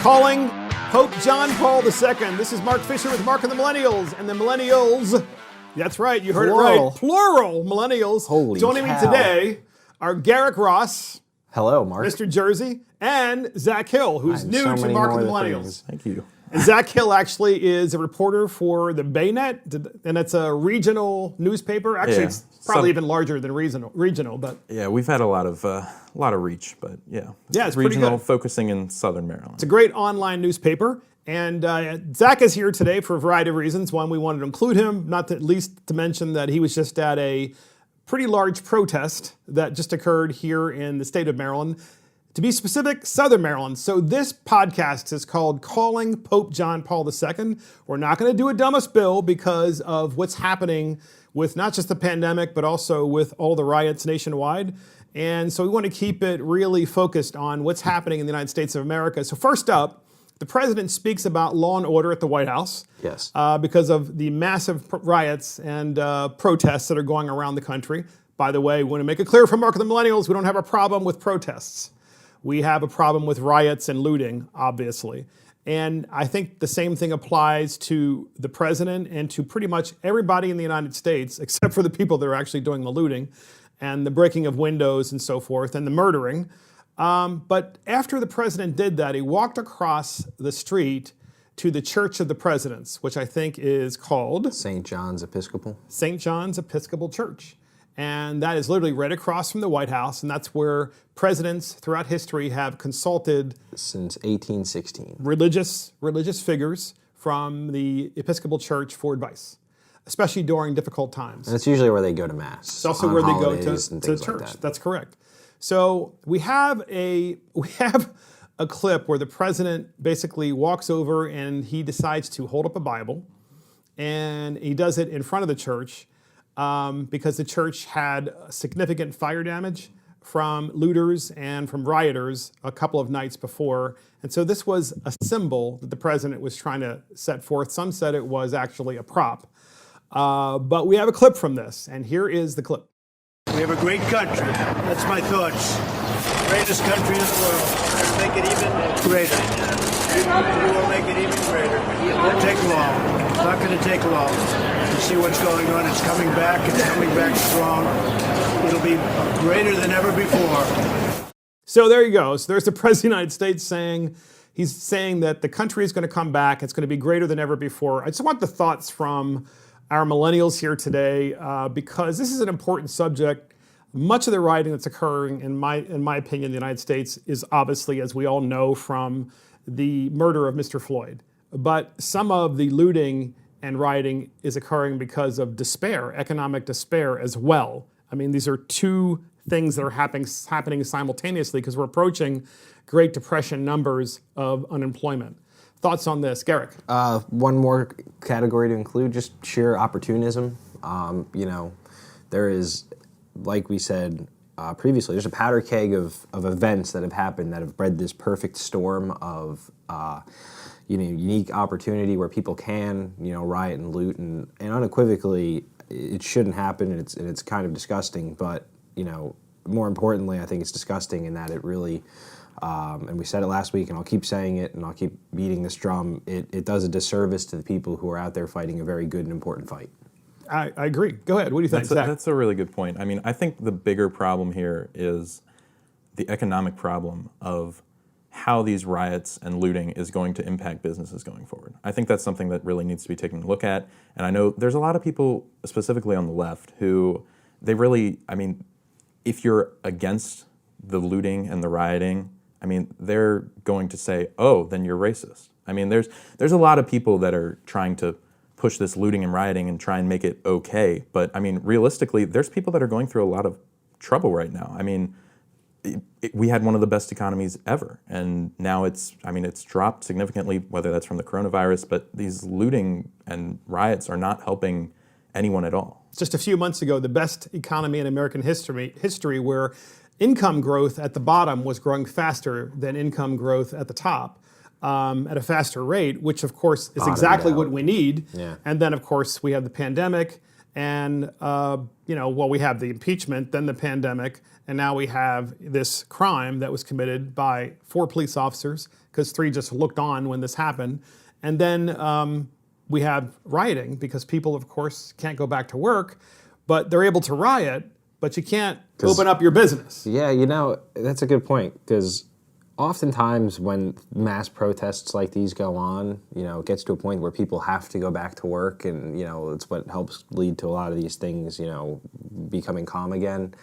calling Pope John Paul II. This is Mark Fisher with Mark and the Millennials. And the Millennials, that's right, you heard it right, plural Millennials. Holy Joining cow. me today are Garrick Ross. Hello, Mark. Mr. Jersey, and Zach Hill, who's new to Mark and the Millennials. Thank you. And Zach Hill actually is a reporter for the Baynet, and it's a regional newspaper. Actually, it's probably even larger than regional, but yeah, we've had a lot of reach, but yeah, it's regional, pretty good. Focusing in Southern Maryland. It's a great online newspaper, and Zach is here today for a variety of reasons. One, we wanted to include him, not at least to mention that he was just at a pretty large protest that just occurred here in the state of Maryland. To be specific, Southern Maryland. So this podcast is called Calling Pope John Paul II. We're not going to do a dumbest bill because of what's happening with not just the pandemic, but also with all the riots nationwide. And so we want to keep it really focused on what's happening in the United States of America. So first up, the president speaks about law and order at the White House. Yes. Because of the massive riots and protests that are going around the country. By the way, we want to make it clear for Mark and the Millennials, we don't have a problem with protests. We have a problem with riots and looting, obviously. And I think the same thing applies to the president and to pretty much everybody in the United States, except for the people that are actually doing the looting and the breaking of windows and so forth and the murdering. But after the president did that, he walked across the street to the Church of the Presidents, which I think is called St. John's Episcopal. St. John's Episcopal Church. And that is literally right across from the White House, and that's where presidents throughout history have consulted since 1816 religious figures from the Episcopal Church for advice, especially during difficult times. And it's usually where they go to Mass. It's also where they go to church. Like That's correct. So we have a clip where the president basically walks over and he decides to hold up a Bible, and he does it in front of the church. Because the church had significant fire damage from looters and from rioters a couple of nights before. And so this was a symbol that the president was trying to set forth. Some said it was actually a prop. But we have a clip from this, and here is the clip. We have a great country. That's my thoughts. Greatest country in the world. Let's make it even greater. We will make it even greater. It won't take long. It's not going to take long. You see what's going on. It's coming back. It's coming back strong. It'll be greater than ever before. So there you go. So there's the President of the United States saying, he's saying that the country is going to come back. It's going to be greater than ever before. I just want the thoughts from our millennials here today because this is an important subject. Much of the rioting that's occurring, in my opinion, in the United States is obviously, as we all know, from the murder of Mr. Floyd. But some of the looting and rioting is occurring because of despair, economic despair as well. I mean, these are two things that are happening simultaneously because we're approaching Great Depression numbers of unemployment. Thoughts on this, Garrick? One more category to include, just sheer opportunism. There is, like we said previously, there's a powder keg of events that have happened that have bred this perfect storm of unique opportunity where people can, riot and loot, and unequivocally, it shouldn't happen, and it's kind of disgusting. But more importantly, I think it's disgusting in that it really, and we said it last week, and I'll keep saying it, and I'll keep beating this drum. It does a disservice to the people who are out there fighting a very good and important fight. I agree. Go ahead. What do you think, Zach? That's a really good point. I mean, I think the bigger problem here is the economic problem of how these riots and looting is going to impact businesses going forward. I think that's something that really needs to be taken a look at. And I know there's a lot of people, specifically on the left, who they really, I mean, if you're against the looting and the rioting, I mean, they're going to say, oh, then you're racist. I mean, there's a lot of people that are trying to push this looting and rioting and try and make it okay. But I mean, realistically, there's people that are going through a lot of trouble right now. I mean, we had one of the best economies ever, and now it's dropped significantly, whether that's from the coronavirus, but these looting and riots are not helping anyone at all. Just a few months ago, the best economy in American history where income growth at the bottom was growing faster than income growth at the top. At a faster rate, which of course is exactly what we need. Yeah. And then of course we have the pandemic, And, well, we have the impeachment, then the pandemic, and now we have this crime that was committed by 4 police officers, because 3 just looked on when this happened. And then we have rioting, because people, of course, can't go back to work, but they're able to riot, but you can't open up your business. Yeah, that's a good point, because oftentimes when mass protests like these go on, it gets to a point where people have to go back to work, and, it's what helps lead to a lot of these things, becoming calm again.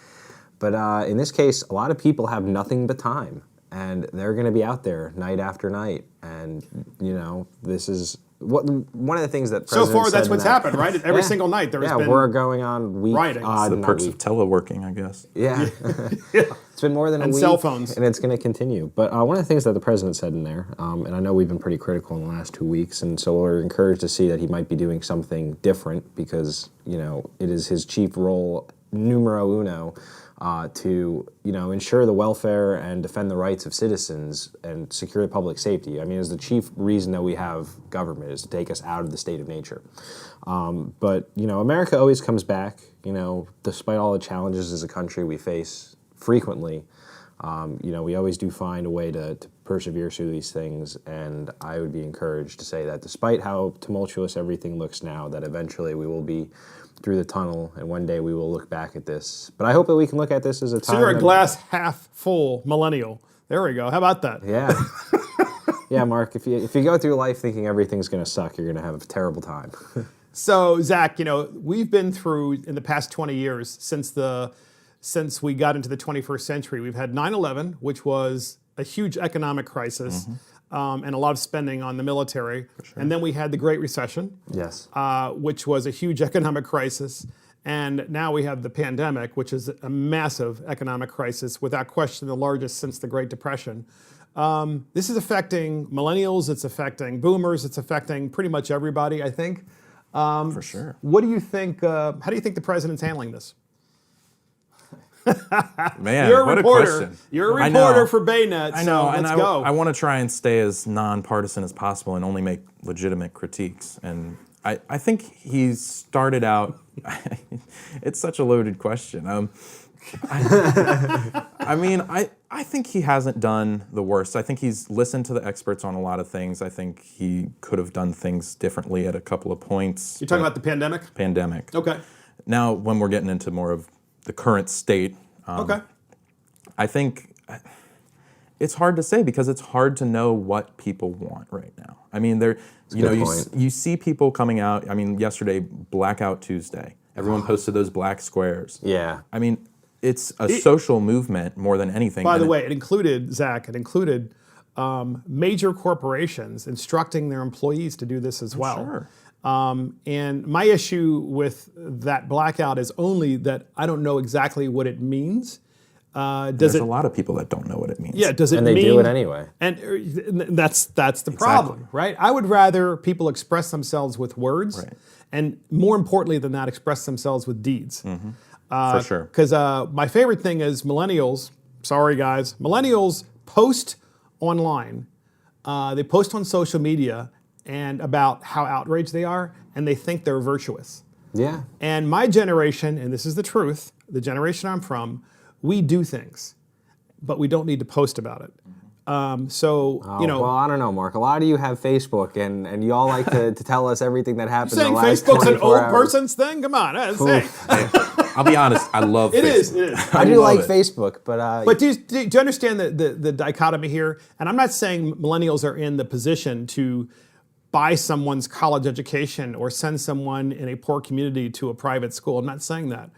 But in this case, a lot of people have nothing but time, and they're going to be out there night after night. And, this is one of the things that so far that's what's happened, right? Every single night there's been we're going on week. Rioting. It's the perks of teleworking, I guess. Yeah. Yeah. It's been more than a week. And cell phones. And it's going to continue. But one of the things that the president said in there, and I know we've been pretty critical in the last 2 weeks, and so we're encouraged to see that he might be doing something different, because, it is his chief role, numero uno, to ensure the welfare and defend the rights of citizens and secure public safety. I mean, it's the chief reason that we have government, is to take us out of the state of nature. But America always comes back. Despite all the challenges as a country we face frequently, we always do find a way to persevere through these things. And I would be encouraged to say that despite how tumultuous everything looks now, that eventually we will be through the tunnel, and one day we will look back at this. But I hope that we can look at this as a time. So you're a glass half full millennial. There we go. How about that? Yeah. Yeah, Mark, if you go through life thinking everything's going to suck, you're going to have a terrible time. So, Zach, we've been through, in the past 20 years, since we got into the 21st century, we've had 9/11, which was a huge economic crisis, and a lot of spending on the military. Sure. And then we had the Great Recession, Yes. Which was a huge economic crisis. And now we have the pandemic, which is a massive economic crisis, without question the largest since the Great Depression. This is affecting millennials, it's affecting boomers, it's affecting pretty much everybody, I think. For sure. What do you think, how do you think the president's handling this? Man, You're a what reporter. a question. You're a reporter for Baynet, I know, so and let's go. I want to try and stay as nonpartisan as possible and only make legitimate critiques. And I think he started out, it's such a loaded question. I think he hasn't done the worst. I think he's listened to the experts on a lot of things. I think he could have done things differently at a couple of points. You're talking about the pandemic? Pandemic. Okay. Now, when we're getting into more of the current state, Okay. I think it's hard to say, because it's hard to know what people want right now. I mean, you see people coming out. I mean, yesterday, Blackout Tuesday. Everyone posted those black squares. Yeah. I mean, it's a social movement more than anything. By the way, it included, Zach, major corporations instructing their employees to do this as well. Sure. And my issue with that blackout is only that I don't know exactly what it means. There's a lot of people that don't know what it means. Yeah, does it mean... And they do it anyway. And that's the problem, right? I would rather people express themselves with words, Right. and more importantly than that, express themselves with deeds. For sure. Because my favorite thing is millennials, sorry guys, millennials post online, they post on social media and about how outraged they are, and they think they're virtuous. Yeah. And my generation, and this is the truth, the generation I'm from, we do things, but we don't need to post about it. Well, I don't know, Mark. A lot of you have Facebook, and you all like to tell us everything that happened in saying the last Facebook's an 24 old hours. person's thing? Come on, hey. I'll be honest, I love It Facebook. is. I do love like it. Facebook, but But do you understand the dichotomy here? And I'm not saying millennials are in the position to buy someone's college education or send someone in a poor community to a private school. I'm not saying that.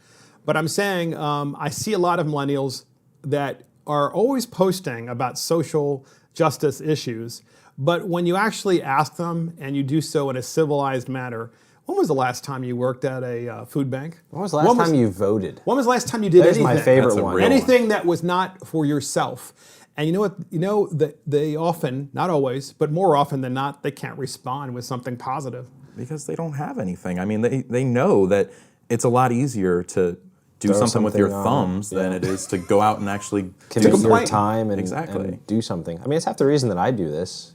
But I'm saying I see a lot of millennials that are always posting about social justice issues, but when you actually ask them, and you do so in a civilized manner, when was the last time you worked at a food bank? when was the last time you voted? When was the last time you did There's anything? my favorite That's a one. real Anything that was not for yourself. And you know what? You know that they often, not always, but more often than not, they can't respond with something positive. Because they don't have anything. I mean, they know that it's a lot easier to do Throw something with your something thumbs than it is to go out and actually Commit your complaint. time Exactly. and do something. I mean, it's half the reason that I do this.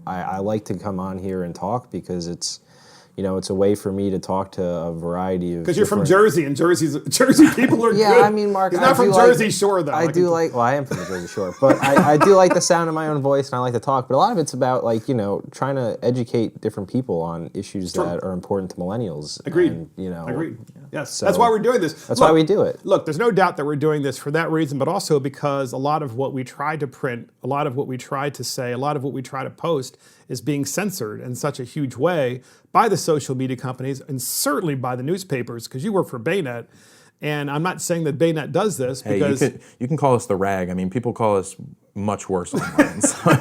I like to come on here and talk because it's, it's a way for me to talk to a variety of. Because you're from different- Jersey, and Jersey people are Yeah, good. I mean, Mark, He's not I from do like- Jersey Shore, though. I do like. Well, I am from the Jersey Shore, but I do like the sound of my own voice, and I like to talk. But a lot of it's about trying to educate different people on issues that are important to millennials. Agreed. And, Agreed. Yes, So- that's why we're doing this. That's why we do it. Look, there's no doubt that we're doing this for that reason, but also because a lot of what we try to print, a lot of what we try to say, a lot of what we try to post is being censored in such a huge way by the social media companies and certainly by the newspapers, because you work for Baynet. And I'm not saying that Baynet does this Hey, because... you can call us the rag. I mean, people call us much worse online. So.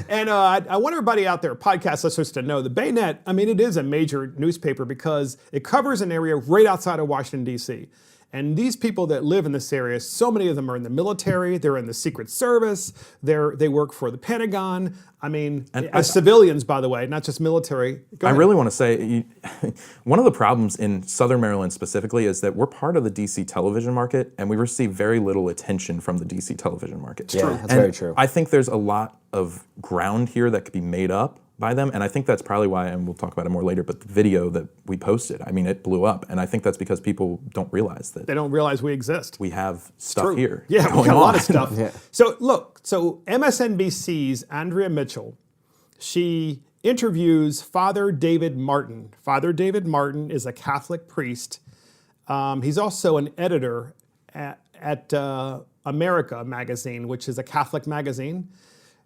And I want everybody out there, podcast listeners, to know the Baynet, I mean, it is a major newspaper because it covers an area right outside of Washington, D.C. And these people that live in this area, so many of them are in the military, they're in the Secret Service, they work for the Pentagon. I mean, as civilians, by the way, not just military. Go I ahead. really want to say, one of the problems in Southern Maryland specifically is that we're part of the DC television market, and we receive very little attention from the DC television market. Yeah, that's very true. I think there's a lot of ground here that could be made up by them, and I think that's probably why, and we'll talk about it more later, but the video that we posted, I mean, it blew up, and I think that's because people don't realize that They don't realize we exist. we have stuff here. Yeah, we going got a lot on. of stuff. Yeah. So look, MSNBC's Andrea Mitchell, she interviews Father David Martin. Father David Martin is a Catholic priest. He's also an editor at America magazine, which is a Catholic magazine.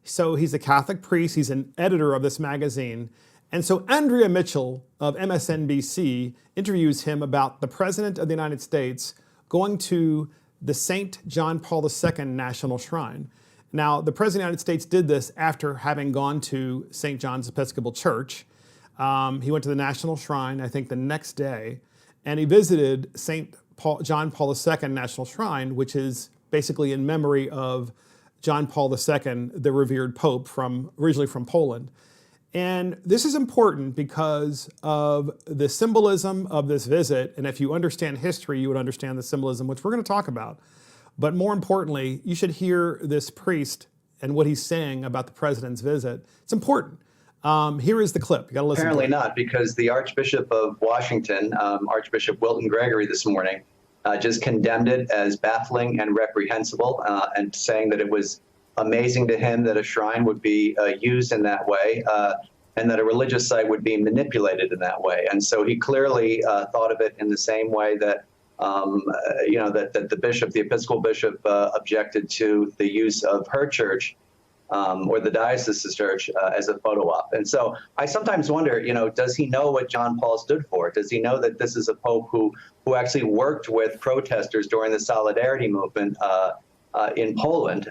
So he's a Catholic priest. He's an editor of this magazine. And so Andrea Mitchell of MSNBC interviews him about the President of the United States going to the St. John Paul II National Shrine. Now, the President of the United States did this after having gone to St. John's Episcopal Church. He went to the National Shrine, I think, the next day, and he visited John Paul II National Shrine, which is basically in memory of John Paul II, the revered Pope originally from Poland. And this is important because of the symbolism of this visit. And if you understand history, you would understand the symbolism, which we're going to talk about. But more importantly, you should hear this priest and what he's saying about the president's visit. It's important. Here is the clip. You got to listen. Apparently to it. not, because the Archbishop of Washington, Archbishop Wilton Gregory, this morning just condemned it as baffling and reprehensible, and saying that it was amazing to him that a shrine would be used in that way, and that a religious site would be manipulated in that way. And so he clearly thought of it in the same way that that the bishop, the Episcopal bishop, objected to the use of her church or the diocese's church as a photo op. And so I sometimes wonder, does he know what John Paul stood for? Does he know that this is a pope who actually worked with protesters during the Solidarity movement in Poland?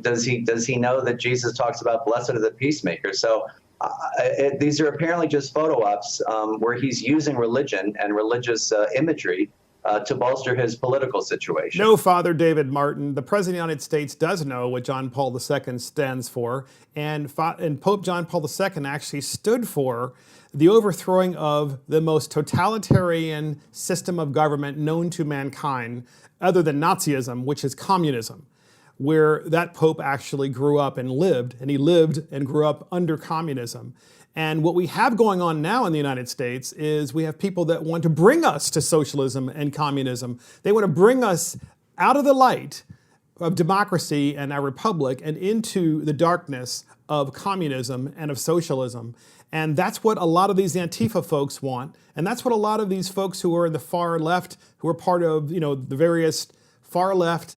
Does he know that Jesus talks about blessed are the peacemakers? So these are apparently just photo ops where he's using religion and religious imagery to bolster his political situation. No, Father David Martin, the President of the United States does know what John Paul II stands for, and Pope John Paul II actually stood for the overthrowing of the most totalitarian system of government known to mankind, other than Nazism, which is communism, where that Pope actually grew up and lived, and he lived and grew up under communism. And what we have going on now in the United States is we have people that want to bring us to socialism and communism. They want to bring us out of the light of democracy and our republic and into the darkness of communism and of socialism. And that's what a lot of these Antifa folks want. And that's what a lot of these folks who are in the far left, who are part of the various far left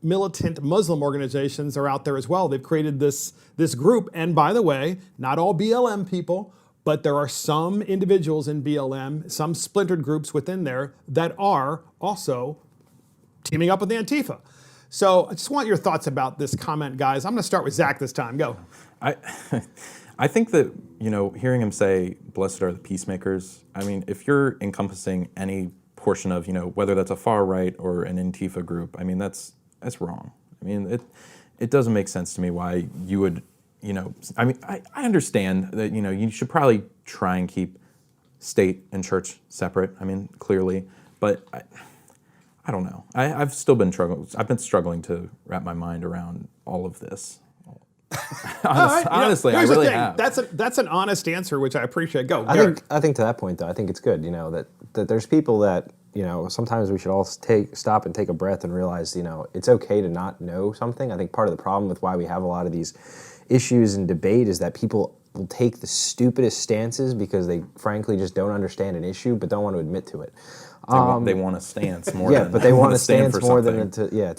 militant Muslim organizations are out there as well. They've created this group. And by the way, not all BLM people, but there are some individuals in BLM, some splintered groups within there that are also teaming up with Antifa. So I just want your thoughts about this comment, guys. I'm going to start with Zach this time. Go. I think that, hearing him say, blessed are the peacemakers, I mean, if you're encompassing any portion of, whether that's a far right or an Antifa group, I mean, that's wrong. I mean, it doesn't make sense to me why you would, I mean, I understand that, you should probably try and keep state and church separate. I mean, clearly, but I don't know. I've been struggling to wrap my mind around all of this. All right, Honestly, I here's the really thing. have. That's an honest answer, which I appreciate. Go, I Garrett. think to that point though, I think it's good, that there's people that, sometimes we should all stop and take a breath and realize, it's okay to not know something. I think part of the problem with why we have a lot of these issues and debate is that people will take the stupidest stances because they frankly just don't understand an issue but don't want to admit to it. They want a stance more Yeah, than but they want to stand stance for more something.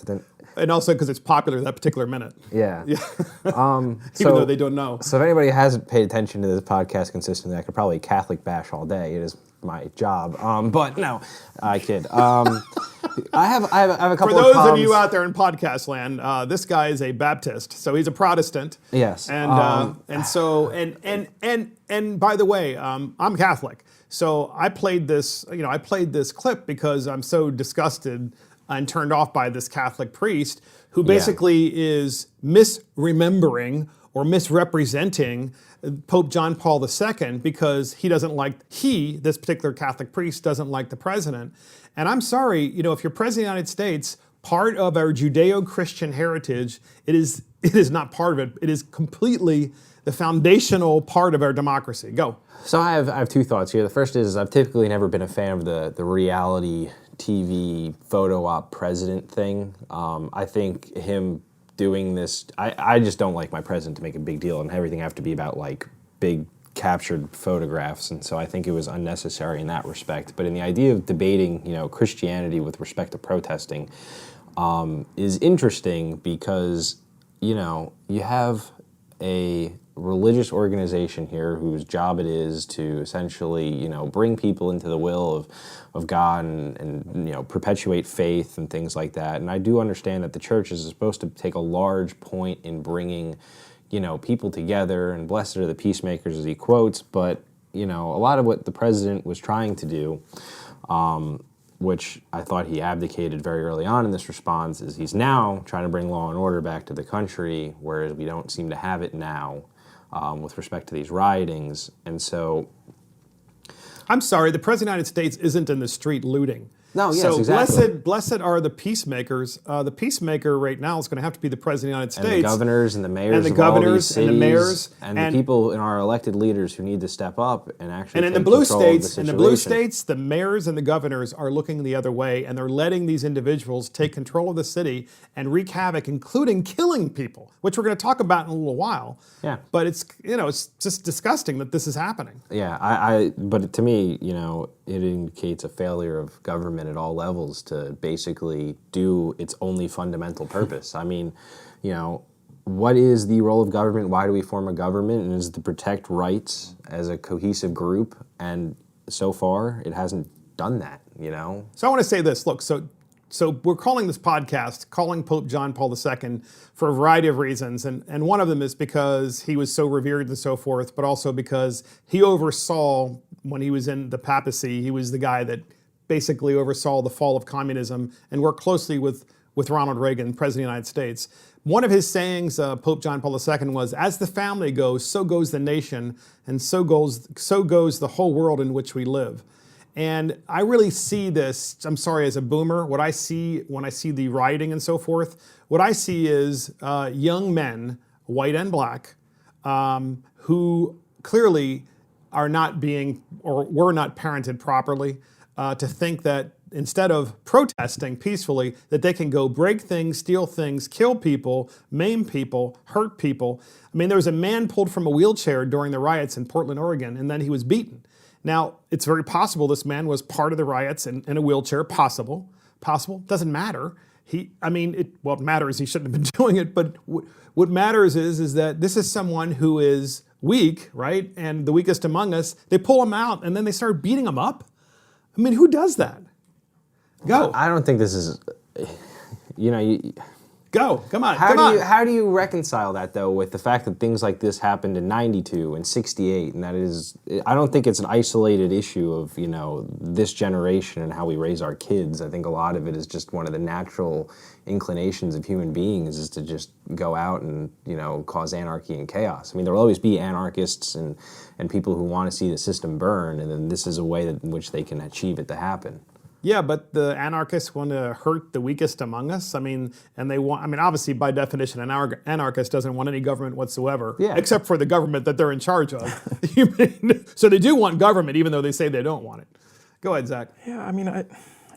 than And also because it's popular that particular minute. yeah. Even though they don't know. So if anybody hasn't paid attention to this podcast consistently, I could probably Catholic bash all day. It is my job. But no, I kid. I have a couple For of those problems. of you out there in podcast land, this guy is a Baptist, so he's a Protestant. Yes. And and by the way, I'm Catholic, so I played this clip because I'm so disgusted and turned off by this Catholic priest who basically is misremembering or misrepresenting Pope John Paul II because this particular Catholic priest doesn't like the president. And I'm sorry, if you're president of the United States, part of our Judeo-Christian heritage, it is not part of it. It is completely the foundational part of our democracy. Go. So I have two thoughts here. The first is I've typically never been a fan of the reality TV photo op president thing. I think him doing this, I just don't like my president to make a big deal and everything have to be about like big captured photographs, and so I think it was unnecessary in that respect. But in the idea of debating, Christianity with respect to protesting, is interesting because, you have a religious organization here whose job it is to essentially, bring people into the will of God and perpetuate faith and things like that. And I do understand that the church is supposed to take a large point in bringing, people together, and blessed are the peacemakers, as he quotes. But, a lot of what the president was trying to do, which I thought he abdicated very early on in this response, is he's now trying to bring law and order back to the country, whereas we don't seem to have it now with respect to these riotings. And so... I'm sorry, the President of the United States isn't in the street looting. No, yes, so exactly. blessed are the peacemakers. The peacemaker right now is going to have to be the President of the United States. And the governors and the mayors and the of all these governors cities, and the mayors and the people in our elected leaders who need to step up and actually And in the take blue control of the states, situation. the mayors and the governors are looking the other way, and they're letting these individuals take control of the city and wreak havoc, including killing people, which we're going to talk about in a little while. Yeah. But it's just disgusting that this is happening. Yeah, but to me, it indicates a failure of government at all levels to basically do its only fundamental purpose. I mean, what is the role of government? Why do we form a government? And is it to protect rights as a cohesive group? And so far, it hasn't done that, So I want to say this. Look, so we're calling this podcast Calling Pope John Paul II for a variety of reasons. And one of them is because he was so revered and so forth, but also because he oversaw, when he was in the papacy, he was the guy that basically oversaw the fall of communism and worked closely with Ronald Reagan, President of the United States. One of his sayings, Pope John Paul II, was, "As the family goes, so goes the nation, and so goes the whole world in which we live." And I really see this, I'm sorry, as a boomer, what I see when I see the rioting and so forth, what I see is young men, white and black, who clearly are not being or were not parented properly, to think that instead of protesting peacefully, that they can go break things, steal things, kill people, maim people, hurt people. I mean, there was a man pulled from a wheelchair during the riots in Portland, Oregon, and then he was beaten. Now, it's very possible this man was part of the riots in a wheelchair. Possible. Doesn't matter. What matters, he shouldn't have been doing it, but what matters is that this is someone who is weak, right? And the weakest among us, they pull him out and then they start beating him up. I mean, who does that? Go. I don't think this is, Go. Come on. How do you reconcile that, though, with the fact that things like this happened in 92 and 68, and that is, I don't think it's an isolated issue of, this generation and how we raise our kids. I think a lot of it is just one of the natural inclinations of human beings is to just go out and, cause anarchy and chaos. I mean, there will always be anarchists and people who want to see the system burn, and then this is a way in which they can achieve it to happen. Yeah, but the anarchists want to hurt the weakest among us. I mean, and they want, I mean, obviously, by definition, an anarchist doesn't want any government whatsoever, except for the government that they're in charge of. So they do want government, even though they say they don't want it. Go ahead, Zach. Yeah, I mean,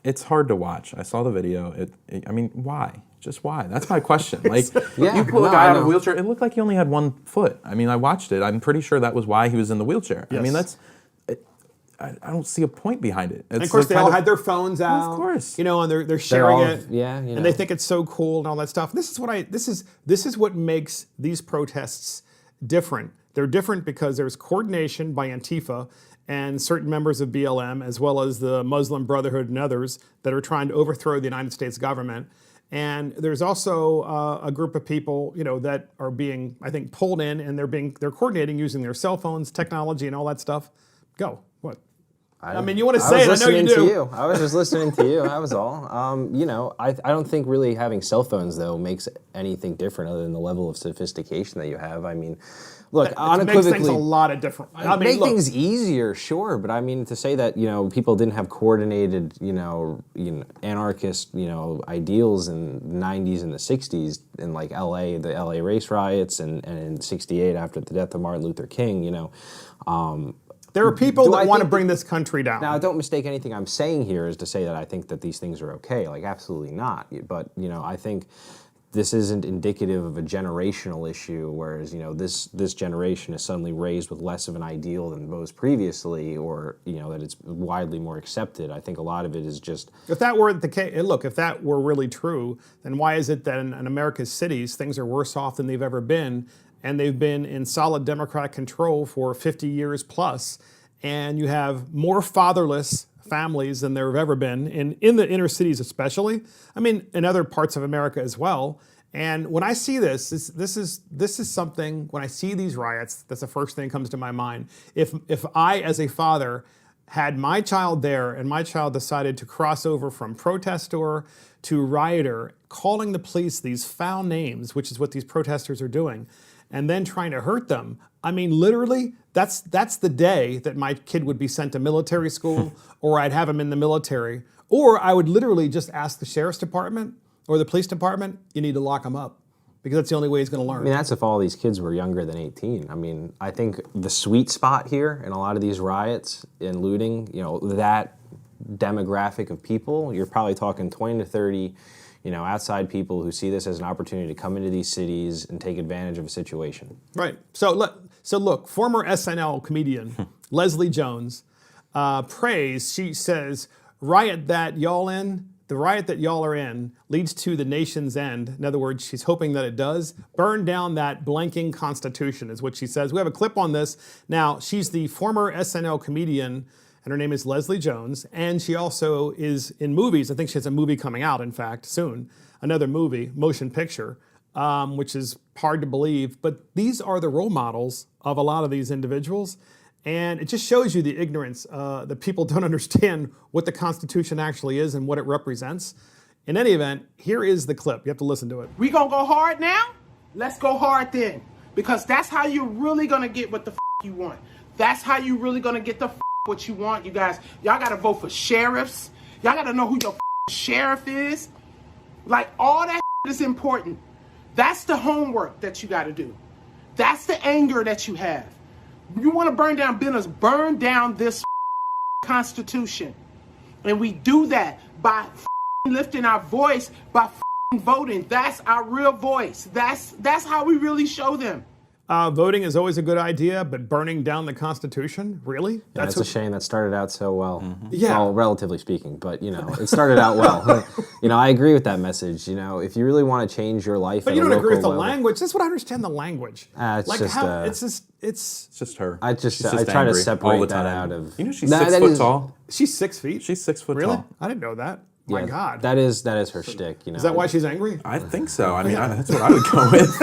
it's hard to watch. I saw the video. I mean, why? Just why? That's my question. Like, you pull a guy out of a wheelchair, it looked like he only had one foot. I mean, I watched it. I'm pretty sure that was why he was in the wheelchair. Yes. I mean, I don't see a point behind it. And of course, they all had their phones out. Of course, and they're sharing it. Yeah, and they think it's so cool and all that stuff. This is what makes these protests different. They're different because there's coordination by Antifa and certain members of BLM, as well as the Muslim Brotherhood and others that are trying to overthrow the United States government. And there's also a group of people, that are being, I think, pulled in, and they're coordinating using their cell phones, technology, and all that stuff. Go. What? I mean, you want to say it? I know you do. I was just listening to you. That was all. I don't think really having cell phones though makes anything different other than the level of sophistication that you have. I mean, look, unequivocally, it makes things a lot of different. I mean, make things easier, sure, but I mean to say that people didn't have coordinated anarchist ideals in the 90s and the 60s in like L.A. the L.A. race riots and in '68 after the death of Martin Luther King. There are people that want to bring this country down. Now, don't mistake anything I'm saying here is to say that I think that these things are okay. Like, absolutely not. But, I think this isn't indicative of a generational issue, whereas, this generation is suddenly raised with less of an ideal than most previously, or, that it's widely more accepted. I think a lot of it is just... If that were the case, look, if that were really true, then why is it that in America's cities, things are worse off than they've ever been? And they've been in solid Democratic control for 50 years plus, and you have more fatherless families than there have ever been, in the inner cities especially. I mean, in other parts of America as well. And when I see this is something, when I see these riots, that's the first thing that comes to my mind. If I, as a father, had my child there and my child decided to cross over from protester to rioter, calling the police these foul names, which is what these protesters are doing, and then trying to hurt them. I mean, literally, that's the day that my kid would be sent to military school, or I'd have him in the military, or I would literally just ask the sheriff's department or the police department, you need to lock him up, because that's the only way he's going to learn. I mean, that's if all these kids were younger than 18. I mean, I think the sweet spot here in a lot of these riots and looting, that demographic of people, you're probably talking 20 to 30 outside people who see this as an opportunity to come into these cities and take advantage of a situation. Right. So look, former SNL comedian Leslie Jones prays. She says, the riot that y'all are in leads to the nation's end. In other words, she's hoping that it does. Burn down that blanking Constitution is what she says. We have a clip on this. Now, she's the former SNL comedian, and her name is Leslie Jones, and she also is in movies. I think she has a movie coming out, in fact, soon. Another movie, motion picture, which is hard to believe. But these are the role models of a lot of these individuals. And it just shows you the ignorance that people don't understand what the Constitution actually is and what it represents. In any event, here is the clip. You have to listen to it. We gonna go hard now? Let's go hard then. Because that's how you're really gonna get what the you want. That's how you really gonna get the what you want, you guys. Y'all gotta vote for sheriffs. Y'all gotta know who your sheriff is. Like, all that is important. That's the homework that you gotta do. That's the anger that you have. You wanna burn down business, burn down this Constitution. And we do that by lifting our voice, by voting. That's our real voice. That's how we really show them. Voting is always a good idea, but burning down the Constitution? Really? That's a shame that started out so well. Mm-hmm. Yeah. Well, relatively speaking, but, it started out well. I agree with that message. If you really want to change your life, but you don't agree with the language. That's what I understand the language. It's just her. I try to separate that out of. She's 6 foot tall. She's 6 feet. She's 6 foot really? tall. I didn't know that. My God. That is her shtick. Is that why she's angry? I think so. I mean, that's what I would go with.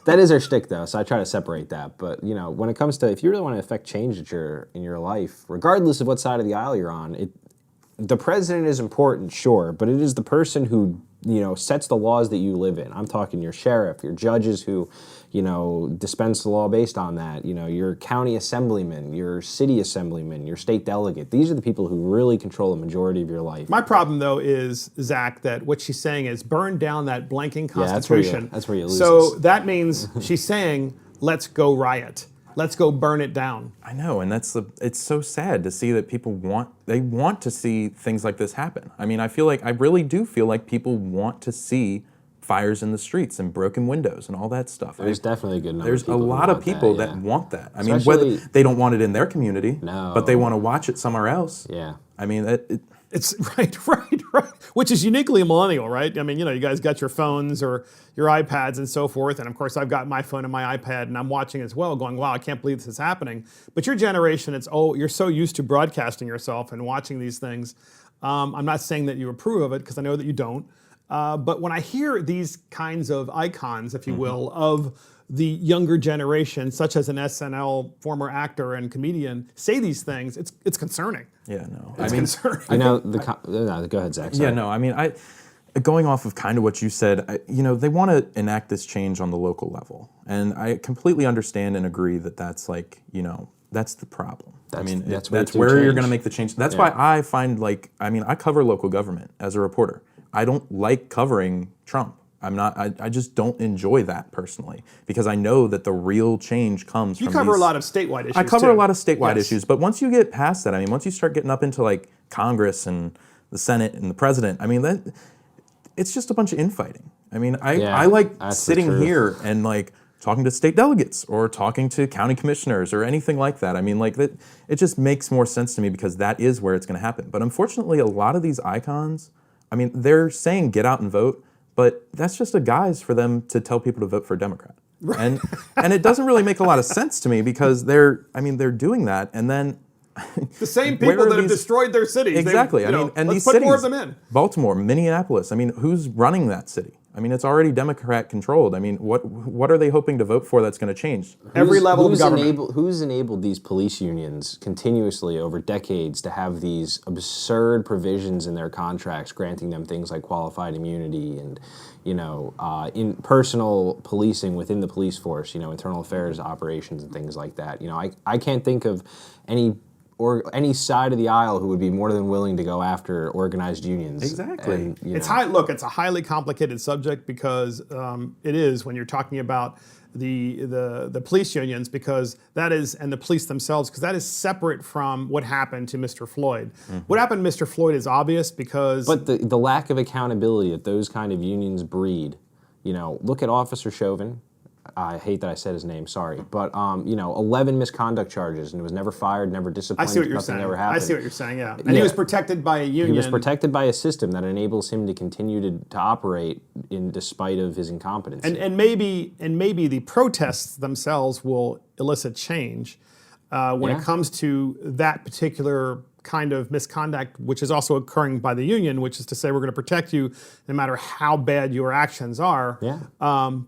That is her shtick, though. So I try to separate that. But when it comes to, if you really want to affect change in your life, regardless of what side of the aisle you're on, the president is important, sure, but it is the person who sets the laws that you live in. I'm talking your sheriff, your judges who dispense the law based on that. Your county assemblyman, your city assemblyman, your state delegate. These are the people who really control the majority of your life. My problem, though, is, Zach, that what she's saying is burn down that blanking Constitution. That's where you lose So us. that means she's saying, let's go riot. Let's go burn it down. I know, and it's so sad to see that people want to see things like this happen. I mean, I really do feel like people want to see fires in the streets and broken windows and all that stuff. There's definitely a good number. There's of people a lot who of people want that want that. I mean, Especially- whether they don't want it in their community, No. but they want to watch it somewhere else. Yeah. I mean, It's right. Which is uniquely a millennial, right? I mean, you guys got your phones or your iPads and so forth. And of course, I've got my phone and my iPad and I'm watching as well going, wow, I can't believe this is happening. But your generation, you're so used to broadcasting yourself and watching these things. I'm not saying that you approve of it because I know that you don't. But when I hear these kinds of icons, if you will, of the younger generation, such as an SNL former actor and comedian, say these things, it's concerning. yeah, no. It's concerning. No, go ahead, Zach. Sorry. Yeah, no, I mean, going off of kind of what you said, they want to enact this change on the local level. And I completely understand and agree that that's that's the problem. That's where you're going to make the change. That's why I find I cover local government as a reporter. I don't like covering Trump. I just don't enjoy that personally because I know that the real change comes from You cover a lot of statewide issues. I cover a lot of statewide Yes. issues, but once you get past that, once you start getting up into Congress and the Senate and the president, it's just a bunch of infighting. I like sitting here and talking to state delegates or talking to county commissioners or anything like that. It just makes more sense to me because that is where it's going to happen. But unfortunately, a lot of these icons, they're saying get out and vote, but that's just a guise for them to tell people to vote for a Democrat. Right. And it doesn't really make a lot of sense to me because they're doing that and then the same people that have destroyed their cities. Exactly. And let's these put cities, more of them in. Baltimore, Minneapolis. Who's running that city? It's already Democrat controlled. What are they hoping to vote for that's going to change? Every level of government. Who's enabled these police unions continuously over decades to have these absurd provisions in their contracts granting them things like qualified immunity and, in personal policing within the police force, internal affairs operations and things like that. I can't think of any side of the aisle who would be more than willing to go after organized unions. Exactly. And, It's a highly complicated subject because it is when you're talking about the police unions because that is, and the police themselves, because that is separate from what happened to Mr. Floyd. Mm-hmm. What happened to Mr. Floyd is obvious because... But the lack of accountability that those kind of unions breed, look at Officer Chauvin. I hate that I said his name, sorry. But, 11 misconduct charges and was never fired, never disciplined. I see what you're nothing saying. ever happened. I see what you're saying, yeah. And he was protected by a union. He was protected by a system that enables him to continue to operate in despite of his incompetence. And maybe the protests themselves will elicit change when it comes to that particular kind of misconduct, which is also occurring by the union, which is to say we're going to protect you no matter how bad your actions are. Yeah.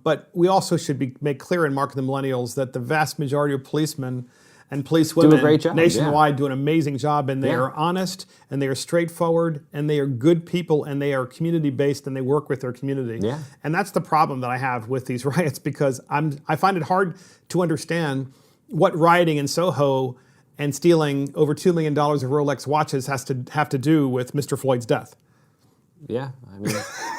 But we also should make clear in Mark and the Millennials that the vast majority of policemen and policewomen do a great job, nationwide do an amazing job, and they are honest, and they are straightforward, and they are good people, and they are community-based, and they work with their community. Yeah. And that's the problem that I have with these riots because I find it hard to understand what rioting in Soho and stealing over $2 million of Rolex watches have to do with Mr. Floyd's death. Yeah, there's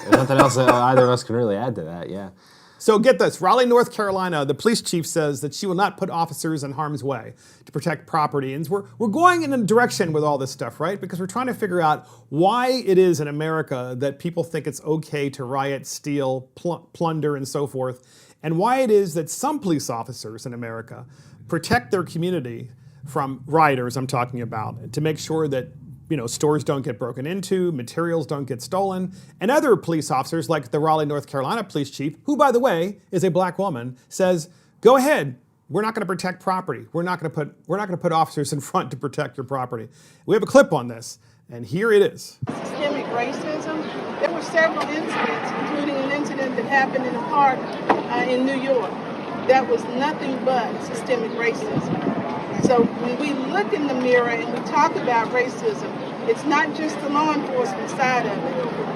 nothing else that either of us can really add to that, yeah. So get this, Raleigh, North Carolina, the police chief says that she will not put officers in harm's way to protect property. And we're going in a direction with all this stuff, right? Because we're trying to figure out why it is in America that people think it's okay to riot, steal, plunder, and so forth, and why it is that some police officers in America protect their community from rioters, I'm talking about, to make sure that stores don't get broken into, materials don't get stolen, and other police officers like the Raleigh, North Carolina police chief, who, by the way, is a black woman, says, "Go ahead, we're not going to protect property. We're not going to put officers in front to protect your property." We have a clip on this, and here it is. Systemic racism. There were several incidents, including an incident that happened in a park in New York. That was nothing but systemic racism. So when we look in the mirror and we talk about racism, it's not just the law enforcement side of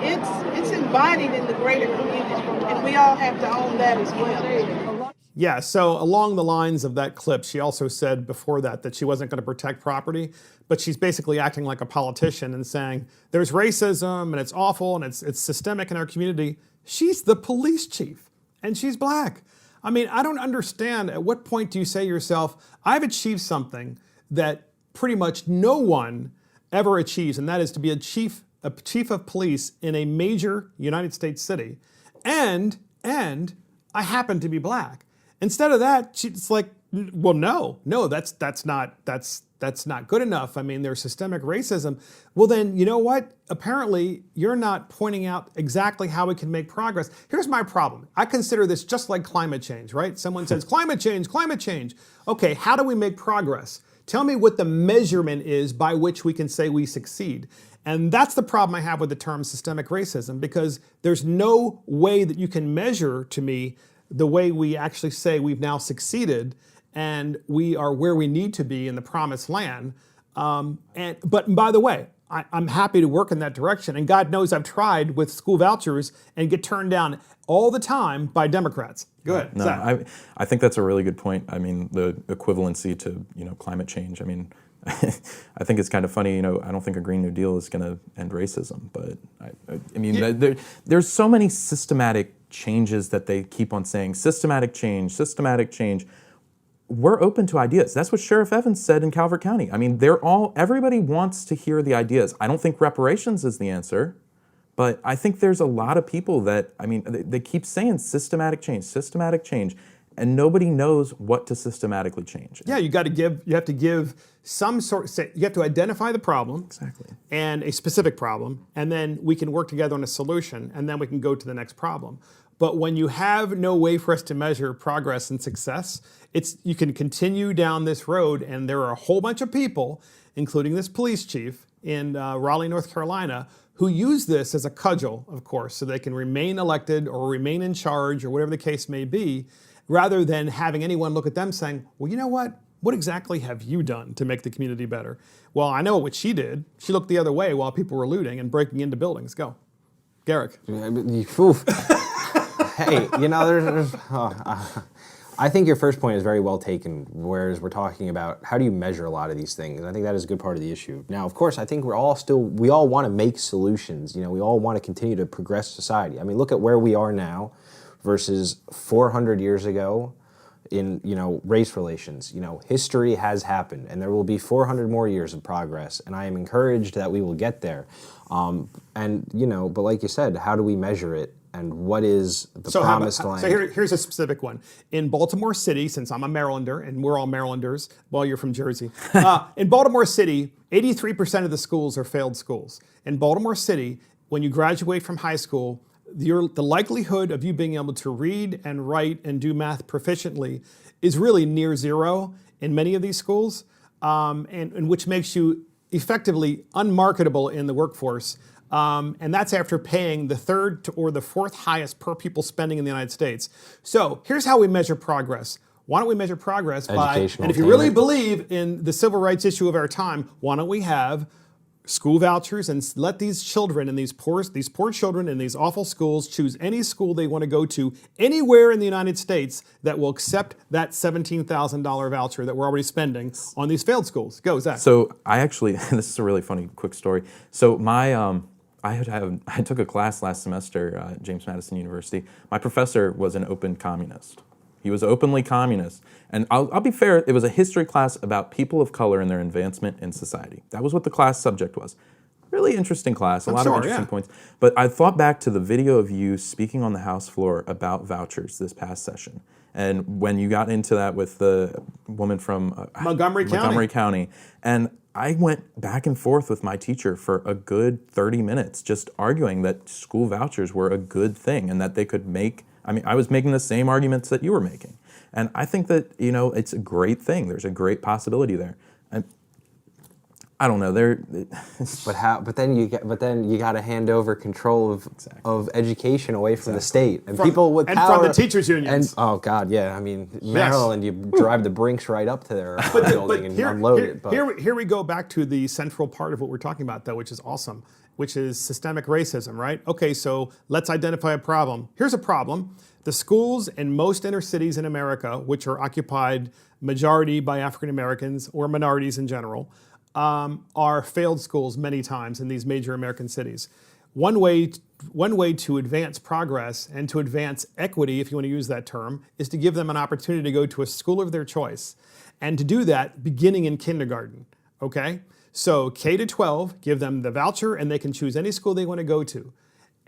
it. It's embodied in the greater community, and we all have to own that as well. Yeah, so along the lines of that clip, she also said before that she wasn't going to protect property, but she's basically acting like a politician and saying there's racism and it's awful and it's systemic in our community. She's the police chief and she's black. I mean, I don't understand. At what point do you say to yourself, I've achieved something that pretty much no one ever achieves, and that is to be a chief of police in a major United States city, and I happen to be black. Instead of that, it's like, well, no, that's not good enough. I mean, there's systemic racism. Well, then, you know what? Apparently, you're not pointing out exactly how we can make progress. Here's my problem. I consider this just like climate change, right? Someone says, climate change. Okay, how do we make progress? Tell me what the measurement is by which we can say we succeed. And that's the problem I have with the term systemic racism, because there's no way that you can measure to me the way we actually say we've now succeeded and we are where we need to be in the promised land. But by the way, I'm happy to work in that direction. And God knows I've tried with school vouchers and get turned down all the time by Democrats. Go ahead. No, I think that's a really good point. I mean, the equivalency to climate change. I mean, I think it's kind of funny. I don't think a Green New Deal is going to end racism, but I mean, there's so many systematic changes that they keep on saying. Systematic change. We're open to ideas. That's what Sheriff Evans said in Calvert County. I mean, everybody wants to hear the ideas. I don't think reparations is the answer, but I think there's a lot of people that, I mean, they keep saying systematic change, and nobody knows what to systematically change. Yeah, you have to give some sort, you have to identify the problem. Exactly. And a specific problem, and then we can work together on a solution, and then we can go to the next problem. But when you have no way for us to measure progress and success, you can continue down this road, and there are a whole bunch of people, including this police chief in Raleigh, North Carolina, who use this as a cudgel, of course, so they can remain elected or remain in charge or whatever the case may be, rather than having anyone look at them saying, well, you know what? What exactly have you done to make the community better? Well, I know what she did. She looked the other way while people were looting and breaking into buildings. Go. Garrick. Hey, I think your first point is very well taken, whereas we're talking about how do you measure a lot of these things, and I think that is a good part of the issue. Now, of course, I think we all want to make solutions. We all want to continue to progress society. I mean, look at where we are now versus 400 years ago in, race relations. History has happened, and there will be 400 more years of progress, and I am encouraged that we will get there. But like you said, how do we measure it? And what is the promised land? So here's a specific one. In Baltimore City, since I'm a Marylander, and we're all Marylanders, well, you're from Jersey. In Baltimore City, 83% of the schools are failed schools. In Baltimore City, when you graduate from high school, the likelihood of you being able to read and write and do math proficiently is really near zero in many of these schools, and which makes you effectively unmarketable in the workforce. And that's after paying the third or the fourth highest per pupil spending in the United States. So here's how we measure progress. Why don't we measure progress and if you really believe in the civil rights issue of our time, why don't we have school vouchers and let these children and these poor children in these awful schools choose any school they want to go to anywhere in the United States that will accept that $17,000 voucher that we're already spending on these failed schools. Go, Zach. So I actually, this is a really funny quick story. So I took a class last semester at James Madison University. My professor was an open communist. He was openly communist. And I'll be fair, it was a history class about people of color and their advancement in society. That was what the class subject was. Really interesting class, a lot of interesting points. But I thought back to the video of you speaking on the House floor about vouchers this past session. And when you got into that with the woman from Montgomery County. And I went back and forth with my teacher for a good 30 minutes just arguing that school vouchers were a good thing and that they could I was making the same arguments that you were making. And I think that, it's a great thing. There's a great possibility there. And I don't know. But how? But then you got to hand over control of education away from the state and people with power from the teachers' unions. And oh God, yeah. I mean, Maryland, you drive the Brinks right up to their building and unload it. But Here we go back to the central part of what we're talking about, though, which is awesome, which is systemic racism, right? Okay, so let's identify a problem. Here's a problem. The schools in most inner cities in America, which are occupied majority by African Americans or minorities in general, are failed schools many times in these major American cities. One way to advance progress and to advance equity, if you want to use that term, is to give them an opportunity to go to a school of their choice. And to do that beginning in kindergarten, okay? So K to 12, give them the voucher and they can choose any school they want to go to,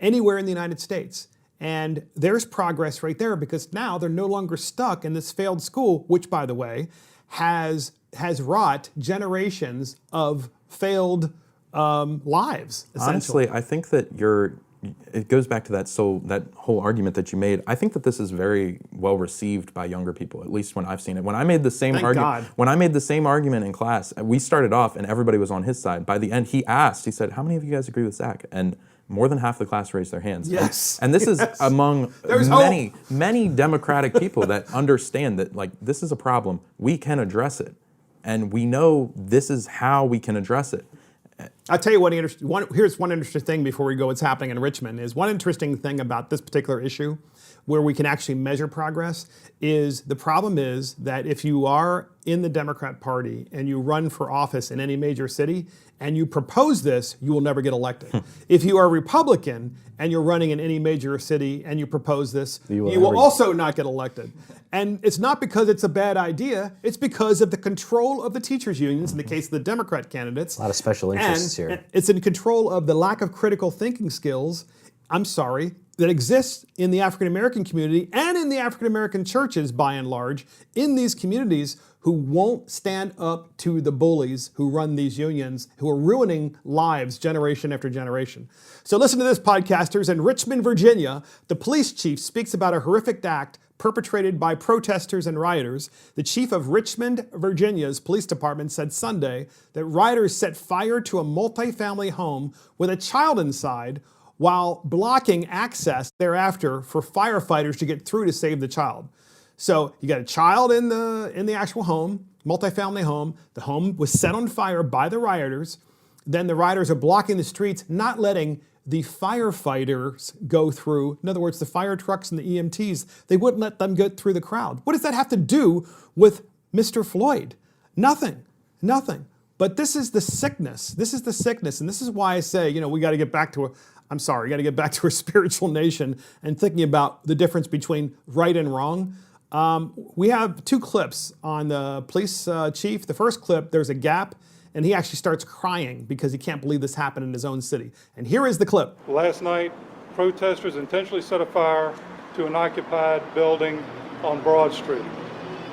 anywhere in the United States. And there's progress right there because now they're no longer stuck in this failed school, which, by the way, has wrought generations of failed lives, essentially. Honestly, I think that it goes back to that whole argument that you made. I think that this is very well received by younger people, at least when I've seen it. When I made the same argument in class, we started off and everybody was on his side. By the end, he said, how many of you guys agree with Zach? And more than half the class raised their hands. Yes. And this is among many Democratic people that understand that, like, this is a problem. We can address it. And we know this is how we can address it. I'll tell you here's one interesting thing before we go what's happening in Richmond is one interesting thing about this particular issue where we can actually measure progress is the problem is that if you are in the Democrat Party and you run for office in any major city and you propose this, you will never get elected. If you are Republican and you're running in any major city and you propose this, you will also not get elected. And it's not because it's a bad idea, it's because of the control of the teachers' unions in the case of the Democrat candidates. A lot of special interests here. It's in control of the lack of critical thinking skills, that exists in the African American community and in the African American churches, by and large, in these communities who won't stand up to the bullies who run these unions, who are ruining lives generation after generation. So listen to this, podcasters. In Richmond, Virginia, the police chief speaks about a horrific act perpetrated by protesters and rioters. The chief of Richmond, Virginia's police department said Sunday that rioters set fire to a multifamily home with a child inside while blocking access thereafter for firefighters to get through to save the child. So you got a child in the actual home, multifamily home. The home was set on fire by the rioters. Then the rioters are blocking the streets, not letting the firefighters go through. In other words, the fire trucks and the EMTs, they wouldn't let them get through the crowd. What does that have to do with Mr. Floyd? Nothing. But this is the sickness. And this is why I say, we got to get back to a spiritual nation and thinking about the difference between right and wrong. We have two clips on the police chief. The first clip, there's a gap, and he actually starts crying because he can't believe this happened in his own city. And here is the clip. Last night, protesters intentionally set a fire to an occupied building on Broad Street.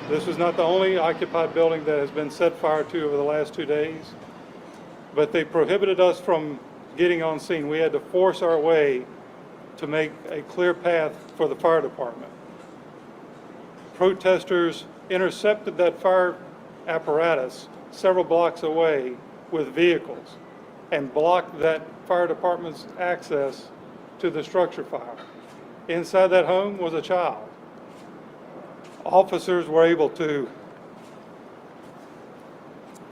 This is not the only occupied building that has been set fire to over the last 2 days, but they prohibited us from getting on scene. We had to force our way to make a clear path for the fire department. Protesters intercepted that fire apparatus several blocks away with vehicles and blocked that fire department's access to the structure fire. Inside that home was a child. Officers were able to...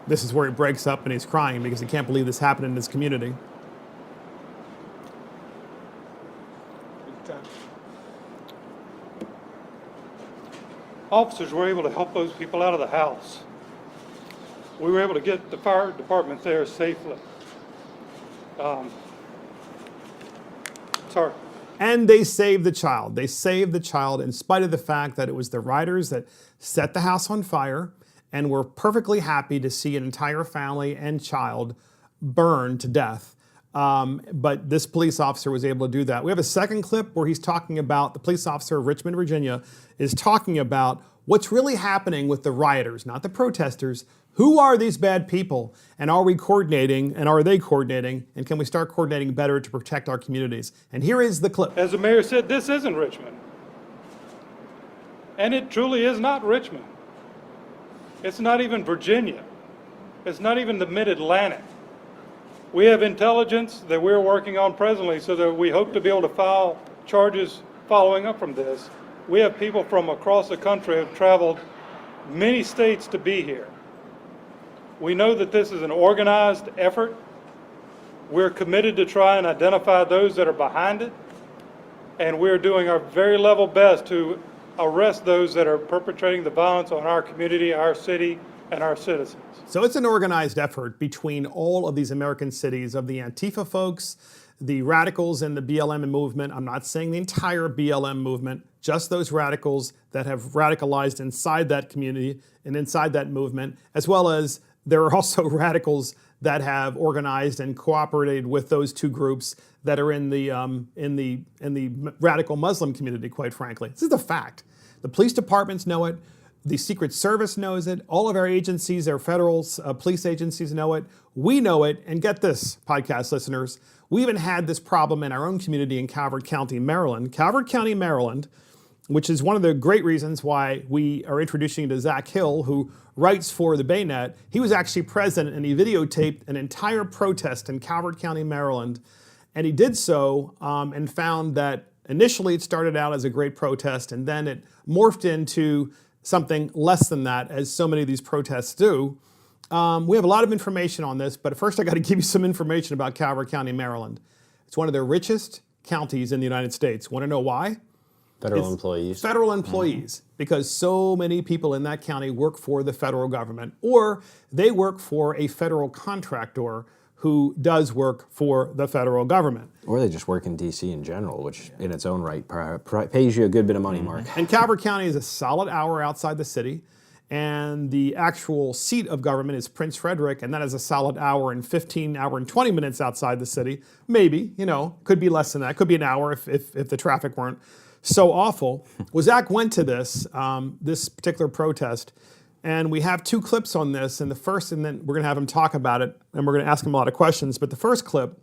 This is where he breaks up and he's crying because he can't believe this happened in his community. Officers were able to help those people out of the house. We were able to get the fire department there safely. Sorry. And they saved the child. They saved the child in spite of the fact that it was the rioters that set the house on fire and were perfectly happy to see an entire family and child burn to death. But this police officer was able to do that. We have a second clip where he's talking about, the police officer of Richmond, Virginia, is talking about what's really happening with the rioters, not the protesters. Who are these bad people? And are we coordinating? And are they coordinating? And can we start coordinating better to protect our communities? And here is the clip. As the mayor said, this isn't Richmond. And it truly is not Richmond. It's not even Virginia. It's not even the mid-Atlantic. We have intelligence that we're working on presently so that we hope to be able to file charges following up from this. We have people from across the country who have traveled many states to be here. We know that this is an organized effort. We're committed to try and identify those that are behind it, and we're doing our very level best to arrest those that are perpetrating the violence on our community, our city, and our citizens. So it's an organized effort between all of these American cities of the Antifa folks, the radicals in the BLM movement. I'm not saying the entire BLM movement, just those radicals that have radicalized inside that community and inside that movement, as well as there are also radicals that have organized and cooperated with those two groups that are in the radical Muslim community, quite frankly. This is a fact. The police departments know it. The Secret Service knows it. All of our agencies, our federal police agencies know it. We know it. And get this, podcast listeners, we even had this problem in our own community in Calvert County, Maryland. Calvert County, Maryland, which is one of the great reasons why we are introducing to Zach Hill, who writes for the Baynet. He was actually present and he videotaped an entire protest in Calvert County, Maryland. And he did so and found that initially it started out as a great protest and then it morphed into something less than that, as so many of these protests do. We have a lot of information on this, but first I got to give you some information about Calvert County, Maryland. It's one of the richest counties in the United States. Want to know why? Federal employees. Federal employees, because so many people in that county work for the federal government, or they work for a federal contractor who does work for the federal government. Or they just work in D.C. in general, which in its own right pays you a good bit of money, Mark. And Calvert County is a solid hour outside the city, and the actual seat of government is Prince Frederick, and that is a solid hour and 20 minutes outside the city. Maybe, could be less than that. Could be an hour if the traffic weren't so awful. Well, Zach went to this particular protest, and we have two clips on this, and the first, and then we're going to have him talk about it, and we're going to ask him a lot of questions, but the first clip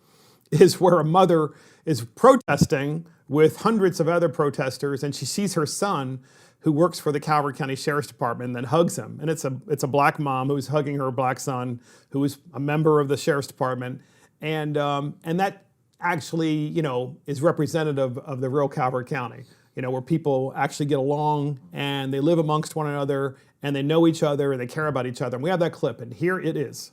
is where a mother is protesting with hundreds of other protesters, and she sees her son, who works for the Calvert County Sheriff's Department, and then hugs him. And it's a black mom who's hugging her black son, who is a member of the Sheriff's Department, and that actually, is representative of the real Calvert County, where people actually get along and they live amongst one another and they know each other and they care about each other. And we have that clip, and here it is.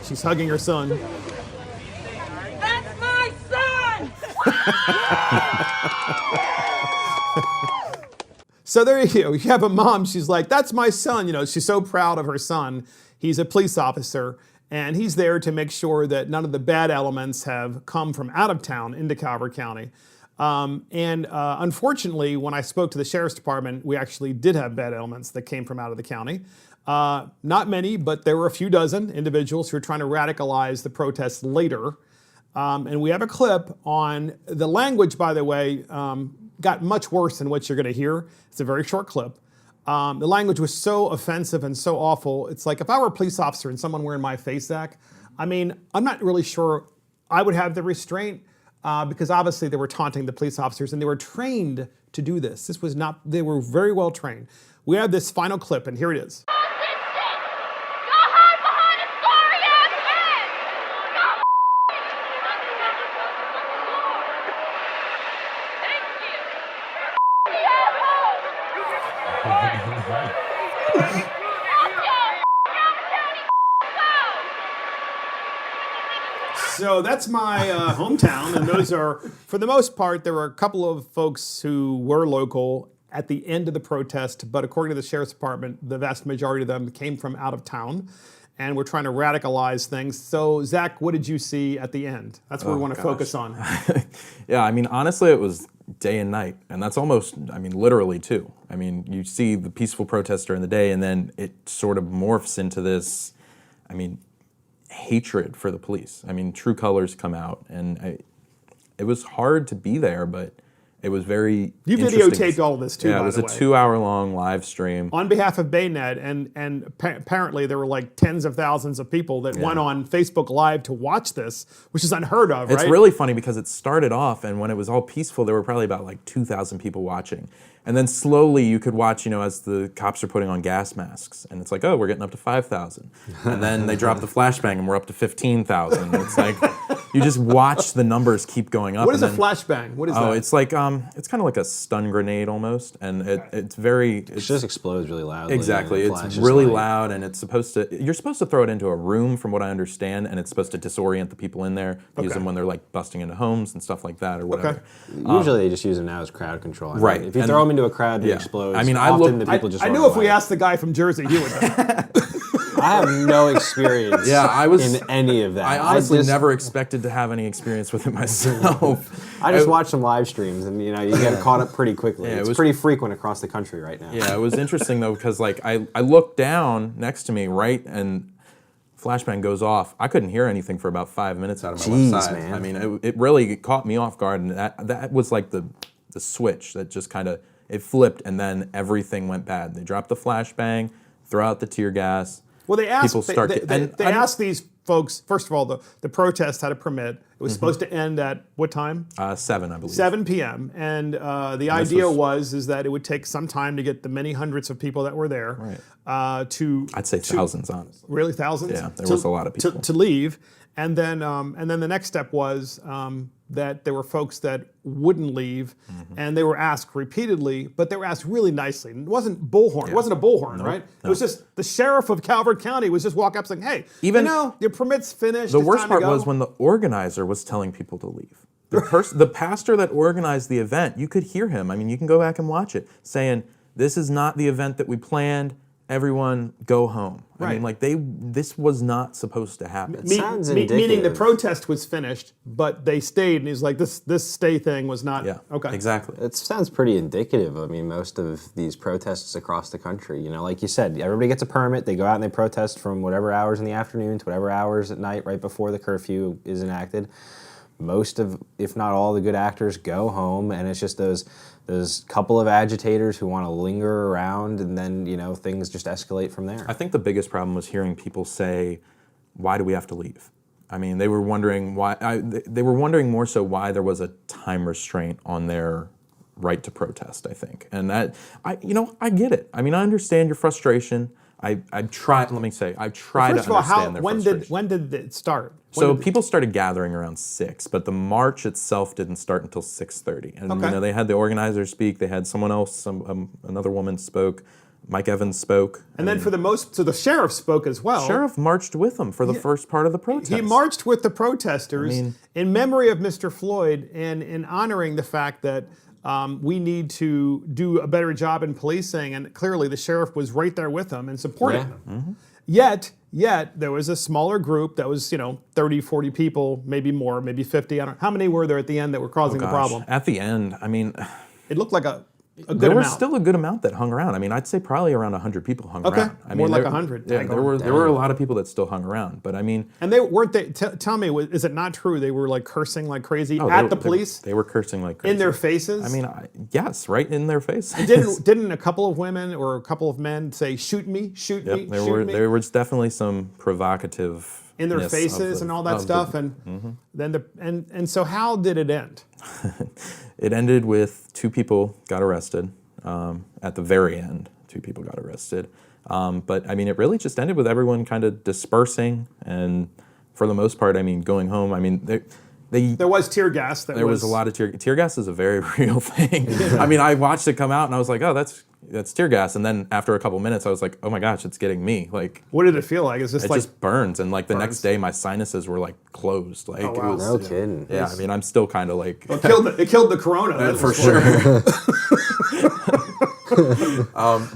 She's hugging her son. That's my son! So there you go. You have a mom, she's like, that's my son. She's so proud of her son. He's a police officer, and he's there to make sure that none of the bad elements have come from out of town into Calvert County. Unfortunately, when I spoke to the Sheriff's Department, we actually did have bad elements that came from out of the county. Not many, but there were a few dozen individuals who were trying to radicalize the protests later. And we have a clip on the language, by the way, got much worse than what you're going to hear. It's a very short clip. The language was so offensive and so awful. It's like if I were a police officer and someone were in my face, Zach, I'm not really sure I would have the restraint because obviously they were taunting the police officers and they were trained to do this. They were very well trained. We have this final clip, and here it is. So that's my hometown, and those are, for the most part, there were a couple of folks who were local at the end of the protest, but according to the Sheriff's Department, the vast majority of them came from out of town, and we're trying to radicalize things. So, Zach, what did you see at the end? That's what we want to focus on. Yeah, honestly, it was day and night, and that's almost, literally too. You see the peaceful protest during the day, and then it sort of morphs into this, hatred for the police. True colors come out, and it was hard to be there, but It was very You interesting. videotaped all of this too, Yeah, by it was the a way. 2-hour-long live stream. On behalf of Baynet, and apparently there were like tens of thousands of people that went on Facebook Live to watch this, which is unheard of, right? It's really funny because it started off, and when it was all peaceful, there were probably about like 2,000 people watching. And then slowly you could watch, as the cops are putting on gas masks, and it's like, oh, we're getting up to 5,000. And then they drop the flashbang, and we're up to 15,000. It's like, you just watch the numbers keep going up. What is and a then, flashbang? What is that? Oh, it's like, it's kind of like a stun grenade almost, and it's very... It just explodes really loudly. Exactly. and It's flashes really light. loud, and you're supposed to throw it into a room, from what I understand, and it's supposed to disorient the people in there, use them when they're like busting into homes and stuff like that, or whatever. Usually they just use them now as crowd control. I mean, Right. If you And- throw them into a crowd that yeah. explodes, I mean, I often looked- the people just I run knew if we away. asked the guy from Jersey, he would know. I have no experience Yeah, I was in any of that. I honestly just- never expected to have any experience with it myself. I just watch some live streams, and you get caught up pretty quickly. Yeah, it it's was- pretty frequent across the country right now. Yeah, it was interesting though, because like I looked down next to me, right, and flashbang goes off. I couldn't hear anything for about 5 minutes out of my Jeez, left side. man. I mean, it really caught me off guard, and that was like the switch that just kind of it flipped, and then everything went bad. They dropped the flashbang, throw out the tear gas. Well, they asked. People start they, to- they, and they I'm- asked these folks. First of all, the protest had a permit. It was supposed to end at what time? 7, I believe. 7 p.m. And the this idea was- is that it would take some time to get the many hundreds of people that were there to I'd say thousands, honestly. really thousands. Yeah, there was a lot of people. to leave, and then the next step was that there were folks that wouldn't leave, and they were asked repeatedly, but they were asked really nicely. It wasn't bullhorn. It wasn't a bullhorn, right? It was just the sheriff of Calvert County was just walking up saying, "Hey, Even- your permit's finished." The it's worst time part to go." was when the organizer was telling people to leave. The pastor that organized the event, you could hear him. I mean, you can go back and watch it, saying, "This is not the event that we planned. Everyone, go home." I Right. mean, like this was not supposed to happen. sounds meaning the indicative. protest was finished, but they stayed, and he's like, "This stay thing was not Yeah, okay." exactly. It sounds pretty indicative. I mean, most of these protests across the country, like you said, everybody gets a permit. They go out and they protest from whatever hours in the afternoon to whatever hours at night, right before the curfew is enacted. Most of, if not all, the good actors go home, and it's just those couple of agitators who want to linger around, and then things just escalate from there. I think the biggest problem was hearing people say, "Why do we have to leave?" I mean, they were wondering why. They were wondering more so why there was a time restraint on their right to protest. I think, and that I get it. I mean, I understand your frustration. I tried. Let me say, I tried First to of all, understand their frustration. when did it start? So people started gathering around 6, but the march itself didn't start until 6:30. And Okay. they had the organizers speak. They had someone else, another woman spoke. Mike Evans spoke. And then so the sheriff spoke as well. Sheriff marched with them for the first part of the protest. He marched with the protesters I mean- in memory of Mr. Floyd and in honoring the fact that we need to do a better job in policing. And clearly the sheriff was right there with them and supporting them. Mm-hmm. Yet there was a smaller group that was 30, 40 people, maybe more, maybe 50. I don't know. How many were there at the end that were causing the Gosh, problem? At the end, I mean, It looked like a good there amount. was still a good amount that hung around. I mean, I'd say probably around 100 people hung Okay, around. I more mean, like there- 100. Yeah, there were a lot of people that still hung around. But I mean, And they weren't they? Tell me, is it not true? They were like cursing like crazy oh, at they- the police They were cursing like crazy. in their faces. I mean, yes, right in their face. didn't a couple of women or a couple of men say, "Shoot me, shoot me, Yep, there shoot were me"? there was definitely some provocative in their faces and all that stuff, and then and so how did it end? It ended with 2 people got arrested. At the very end, 2 people got arrested. But I mean, it really just ended with everyone kind of dispersing, and for the most part, I mean, going home. I mean, There was tear gas. there was a lot of tear gas is a very real thing. I mean, I watched it come out, and I was like, oh, that's tear gas. And then after a couple minutes, I was like, oh my gosh, it's getting me. Like, What did it feel like? Is this it like just burns, and like the next Burns. day, my sinuses were like closed. Like, Oh, wow. it was, No kidding. yeah. I mean, I'm still kind of like. it killed the corona? That's For sure.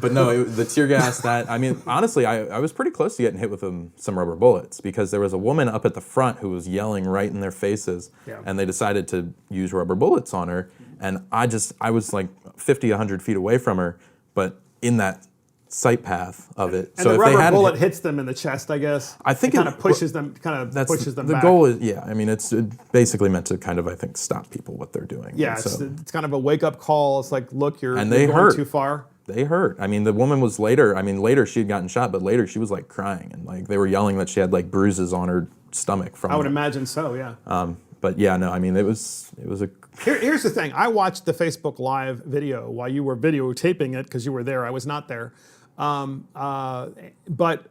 But no, the tear gas, that, I mean, honestly, I was pretty close to getting hit with some rubber bullets, because there was a woman up at the front who was yelling right in their faces, and they decided to use rubber bullets on her. And I was like 50, 100 feet away from her, but in that sight path of it. And so the if rubber they had bullet hits them in the chest, I guess. I think it kind of it- pushes them. the back. goal is, yeah. I mean, it's basically meant to kind of, I think, stop people what they're doing. Yeah, And it's kind of a wake up call. It's like, look, you're And they going hurt. too far. they hurt. I mean, the woman was later she had gotten shot, but later she was like crying and like they were yelling that she had like bruises on her stomach from I would it. imagine so. Yeah. But yeah, no, I mean, it was a. Here's the thing. I watched the Facebook Live video while you were videotaping it because you were there. I was not there. But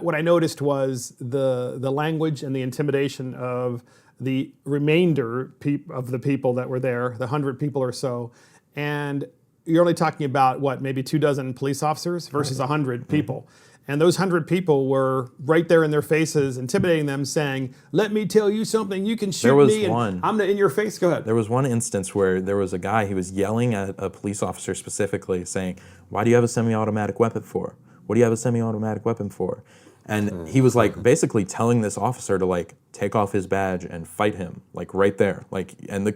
what I noticed was the language and the intimidation of the remainder of the people that were there, the 100 people or so. And you're only talking about, what, maybe 24 police officers versus 100 people. And those 100 people were right there in their faces, intimidating them, saying, "Let me tell you something. You can shoot There was me, and one. I'm in your face." Go ahead. There was one instance where there was a guy, he was yelling at a police officer specifically saying, "Why do you have a semi-automatic weapon for? What do you have a semi-automatic weapon for?" And he was like basically telling this officer to like take off his badge and fight him, like right there. Like and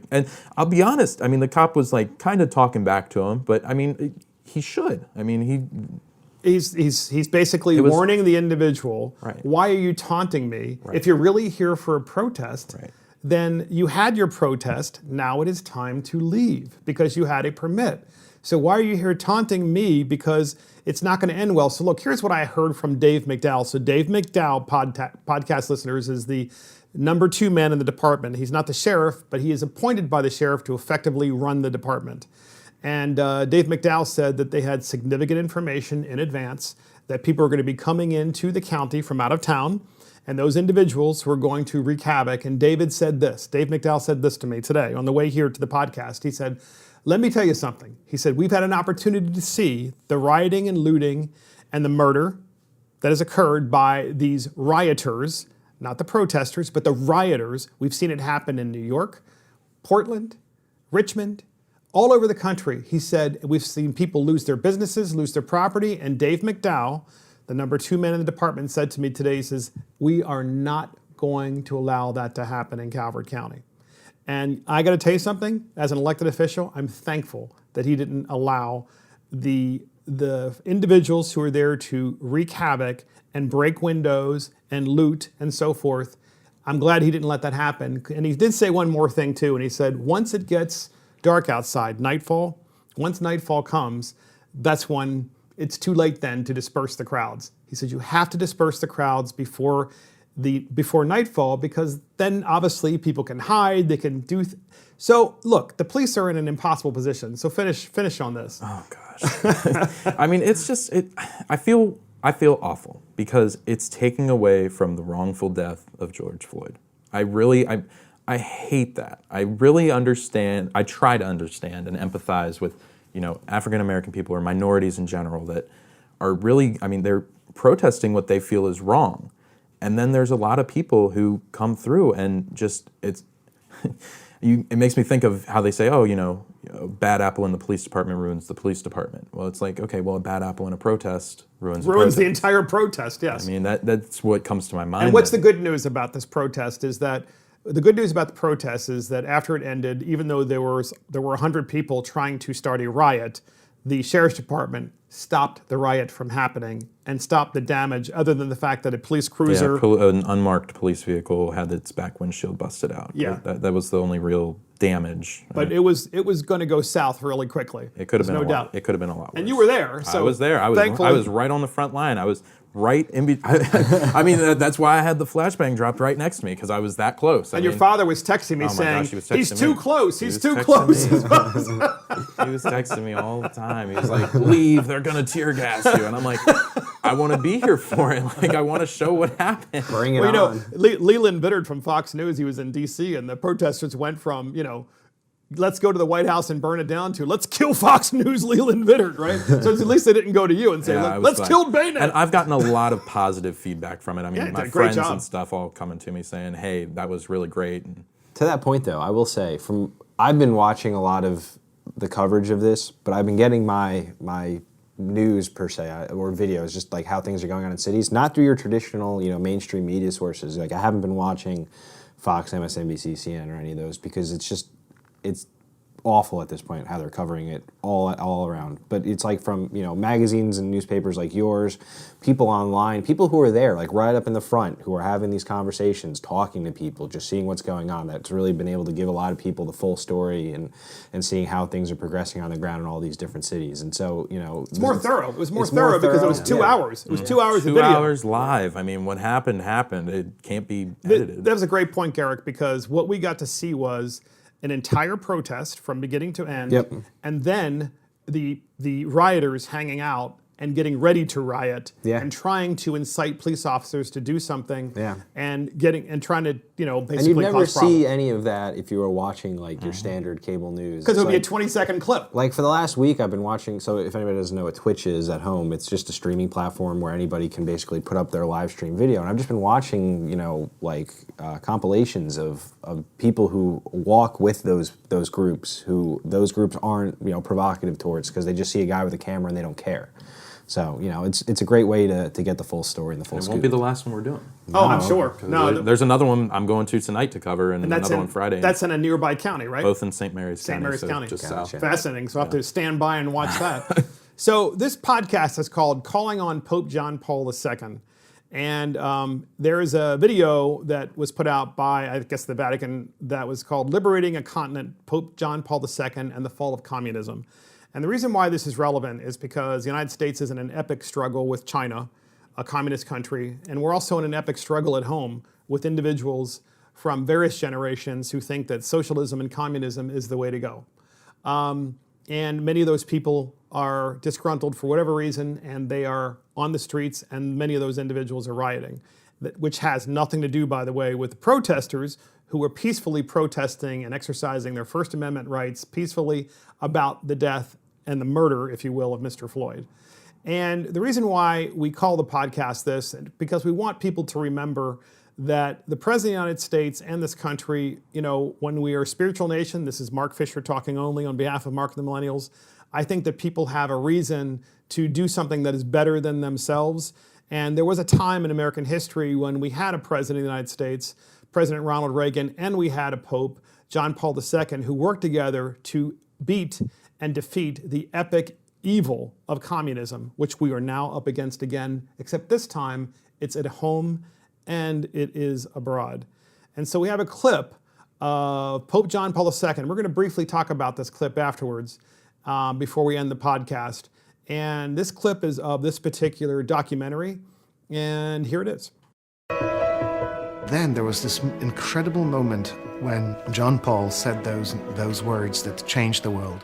I'll be honest, I mean the cop was like kind of talking back to him, but I mean he should. I mean He's basically warning the individual, Right. why are you taunting me? Right. If you're really here for a protest, Right. then you had your protest, now it is time to leave because you had a permit. So why are you here taunting me? Because it's not going to end well. So look, here's what I heard from Dave McDowell. So Dave McDowell, podcast listeners, is the number 2 man in the department. He's not the sheriff, but he is appointed by the sheriff to effectively run the department. And Dave McDowell said that they had significant information in advance that people are going to be coming into the county from out of town, and those individuals were going to wreak havoc. And Dave McDowell said this to me today on the way here to the podcast. He said, "Let me tell you something." He said, "We've had an opportunity to see the rioting and looting and the murder that has occurred by these rioters, not the protesters, but the rioters. We've seen it happen in New York, Portland, Richmond, all over the country." He said, "We've seen people lose their businesses, lose their property." And Dave McDowell, the number 2 man in the department, said to me today, he says, "We are not going to allow that to happen in Calvert County." And I got to tell you something, as an elected official, I'm thankful that he didn't allow the individuals who are there to wreak havoc and break windows and loot and so forth. I'm glad he didn't let that happen. And he did say one more thing too, and he said, once it gets dark outside, once nightfall comes, that's when it's too late then to disperse the crowds. He said, you have to disperse the crowds before nightfall, because then obviously people can hide, they can do. So look, the police are in an impossible position. So finish on this. Oh gosh. I mean, it's just I feel awful because it's taking away from the wrongful death of George Floyd. I hate that. I really understand. I try to understand and empathize with, African American people or minorities in general that are really, they're protesting what they feel is wrong. And then there's a lot of people who come through and just, it makes me think of how they say, bad apple in the police department ruins the police department. Well, it's like, okay, well, a bad apple in a protest ruins the entire protest, yes. That's what comes to my mind. And what's the good news about this protest is that after it ended, even though there were 100 people trying to start a riot, the sheriff's department stopped the riot from happening and stopped the damage, other than the fact that a police cruiser... an unmarked police vehicle had its back windshield busted out. Yeah. That was the only real damage. But it was going to go south really quickly. It could have been no doubt. It could have been a lot worse. And you were there. So I was there. I was right on the front line. I was right in between. That's why I had the flashbang dropped right next to me, because I was that close. Your father was texting me saying, he's too close. He was texting me all the time. He was like, leave, they're going to tear gas you. And I'm like, I want to be here for it. Like, I want to show what happened. Bring it on. Leland Bittard from Fox News, he was in D.C., and the protesters went from, let's go to the White House and burn it down to let's kill Fox News Leland Bittard, right? So at least they didn't go to you and say, let's kill Bennett. And I've gotten a lot of positive feedback from it. My friends job. and stuff all coming to me saying, hey, that was really great. To that point, though, I will say, I've been watching a lot of the coverage of this, but I've been getting my news per se, or videos, just like how things are going on in cities, not through your traditional, mainstream media sources. Like, I haven't been watching Fox, MSNBC, CNN, or any of those, because it's awful at this point how they're covering it all around. But it's like from magazines and newspapers like yours, people online, people who are there like right up in the front who are having these conversations, talking to people, just seeing what's going on. That's really been able to give a lot of people the full story and seeing how things are progressing on the ground in all these different cities. And so it's more thorough. It was more thorough because it was 2 hours. It was 2 hours of video. 2 hours live. I mean, what happened. It can't be edited. That was a great point, Garrick, because what we got to see was an entire protest from beginning to end, and then the rioters hanging out and getting ready to riot and trying to incite police officers to do something and trying to basically and you'd never cause problems. see any of that if you were watching like your standard cable news, because it would be a 20-second clip. Like for the last week I've been watching, so if anybody doesn't know what Twitch is at home, it's just a streaming platform where anybody can basically put up their live stream video, and I've just been watching compilations of people who walk with those groups, who those groups aren't provocative towards, because they just see a guy with a camera and they don't care. So, it's a great way to get the full story and the full scoop. It won't be the last one we're doing. Oh, I'm sure. No, there's another one I'm going to tonight to cover, and another one Friday. That's in a nearby county, right? Both in St. Mary's County. St. Mary's County. Just south. Fascinating. So I'll have to stand by and watch that. So this podcast is called Calling on Pope John Paul II. And there is a video that was put out by, I guess, the Vatican that was called Liberating a Continent, Pope John Paul II and the Fall of Communism. And the reason why this is relevant is because the United States is in an epic struggle with China, a communist country, and we're also in an epic struggle at home with individuals from various generations who think that socialism and communism is the way to go. And many of those people are disgruntled for whatever reason, and they are on the streets, and many of those individuals are rioting, which has nothing to do, by the way, with the protesters who were peacefully protesting and exercising their First Amendment rights peacefully about the death and the murder, if you will, of Mr. Floyd. And the reason why we call the podcast this, because we want people to remember that the President of the United States and this country, when we are a spiritual nation, this is Mark Fisher talking only on behalf of Mark and the Millennials, I think that people have a reason to do something that is better than themselves. And there was a time in American history when we had a President of the United States, President Ronald Reagan, and we had a Pope, John Paul II, who worked together to beat and defeat the epic evil of communism, which we are now up against again, except this time it's at home and it is abroad. And so we have a clip of Pope John Paul II. We're going to briefly talk about this clip afterwards before we end the podcast. And this clip is of this particular documentary, and here it is. Then there was this incredible moment when John Paul said those words that changed the world,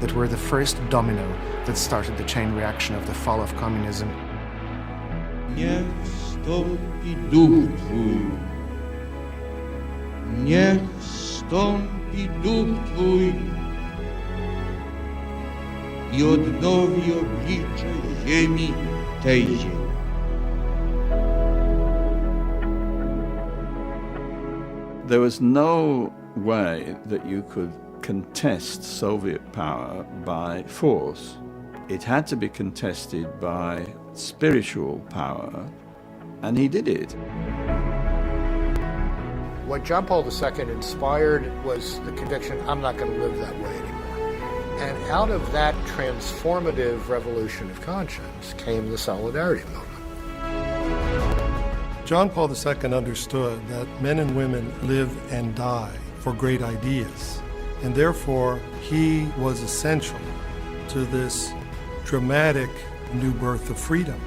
that were the first domino that started the chain reaction of the fall of communism. Niech stąpi duch Twój. Niech stąpi duch Twój i odnowi oblicze ziemi tej ziemi. There was no way that you could contest Soviet power by force. It had to be contested by spiritual power, and he did it. What John Paul II inspired was the conviction, I'm not going to live that way anymore. And out of that transformative revolution of conscience came the Solidarity movement. John Paul II understood that men and women live and die for great ideas, and therefore he was essential to this dramatic new birth of freedom.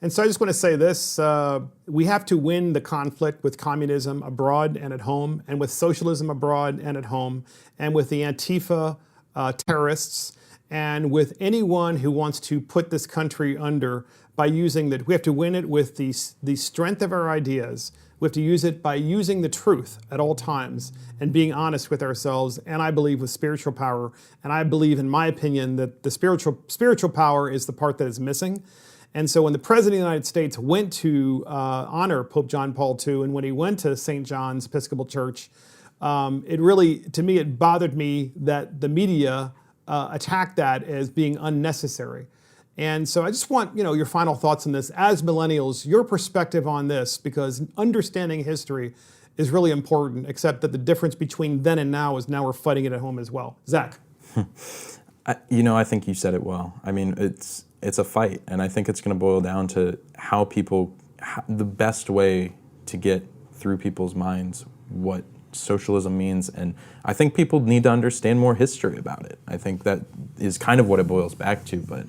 And so I just want to say this, we have to win the conflict with communism abroad and at home, and with socialism abroad and at home, and with the Antifa terrorists, and with anyone who wants to put this country under by using that. We have to win it with the strength of our ideas. We have to use it by using the truth at all times and being honest with ourselves, and I believe with spiritual power. And I believe, in my opinion, that the spiritual power is the part that is missing. And so when the President of the United States went to honor Pope John Paul II, and when he went to St. John's Episcopal Church, it really, to me, it bothered me that the media attacked that as being unnecessary. And so I just want, your final thoughts on this as millennials, your perspective on this, because understanding history is really important, except that the difference between then and now is now we're fighting it at home as well. Zach? I think you said it well. I mean, it's a fight, and I think it's going to boil down to the best way to get through people's minds what socialism means, and I think people need to understand more history about it. I think that is kind of what it boils back to, but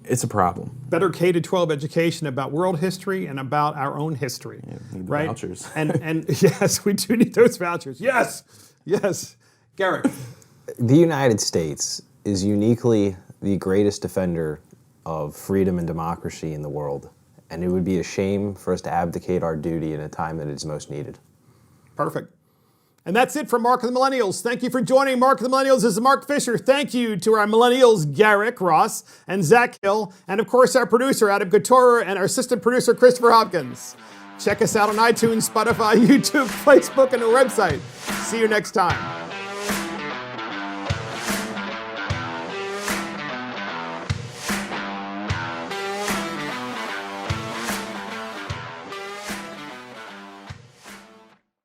it's a problem. Better K-12 education about world history and about our own history, need the right? vouchers. and yes, we do need those vouchers. Yes. Garrick. The United States is uniquely the greatest defender of freedom and democracy in the world, and it would be a shame for us to abdicate our duty in a time that it is most needed. Perfect. And that's it from Mark and the Millennials. Thank you for joining Mark and the Millennials. This is Mark Fisher. Thank you to our Millennials, Garrick Ross and Zach Hill, and of course our producer, Adam Couture, and our assistant producer, Christopher Hopkins. Check us out on iTunes, Spotify, YouTube, Facebook, and our website. See you next time.